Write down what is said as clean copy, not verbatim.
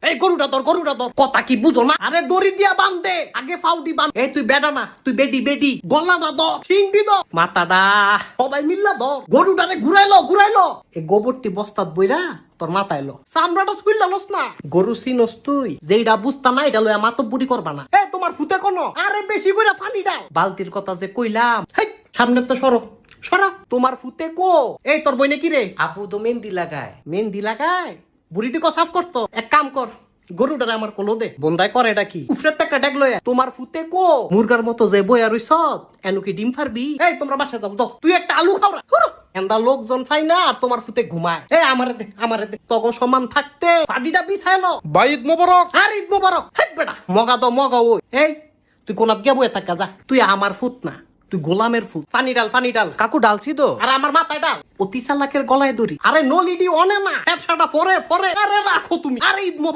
এই গরুটা ধর কথা কি বুঝো না? আরে দড়ি দিয়া বান্ধে আগে ফাউডি বান। এই তুই বেটা না, তুই বেটি গলা না ধর, ঠিংটি ধর, মাথাটা সবাই মিল্লা ধর, গরুটারে ঘুরাইলো এই গোবরটি বস্তাত বইরা তোর মাথায় এলো, চামড়াটা খুললা লস না। গরু চিনস তুই, যেইটা বুঝতা না এটা লইয়া মাতব্বরি করবা না। এ তোমার ফুতে কোন আরে বেশি কইরা পানি দাও। বালতির কথা যে কইলাম, হেই সামনে তো সরো। তোমার ফুতে কো? এই তোর বই নাকি রে? আপু তো মেহেন্দি লাগায়। বুড়িটি ক সাফ করতো। এক কাম কর, গরুটারে আমার কোলো দে। বন্দায় করে এটা কি উফরের টাকা ডেক লয়া। তোমার ফুতে কো? মুরগার মতো যে বইয়া রইছ, এনু কি ডিম ফারবি? এই তোমরা বাসা যাও, তুই একটা আলু খাওরা। এন্দা লোকজন পাই না আর তোমার ফুতে ঘুমায়। এই আমারে দে তখন সমান থাকতে পাডিটা বিছাইলো। ভাই ঈদ মোবারক। আর ঈদ মোবারক। হেই বেটা মগা ওই। এই তুই কোনাত গিয়া বইয়া থাকা যা, তুই আমার ফুত না, তুই গোলামের ফুট। পানি ডাল কাকু ডালছি তো। আর আমার মাথায় ডাল। অতি চালাকের গলায় দড়ি। আরে নলিডি অনে না, ব্যবসাটা পরে আরে রাখো তুমি। আরে ঈদ মোবারক।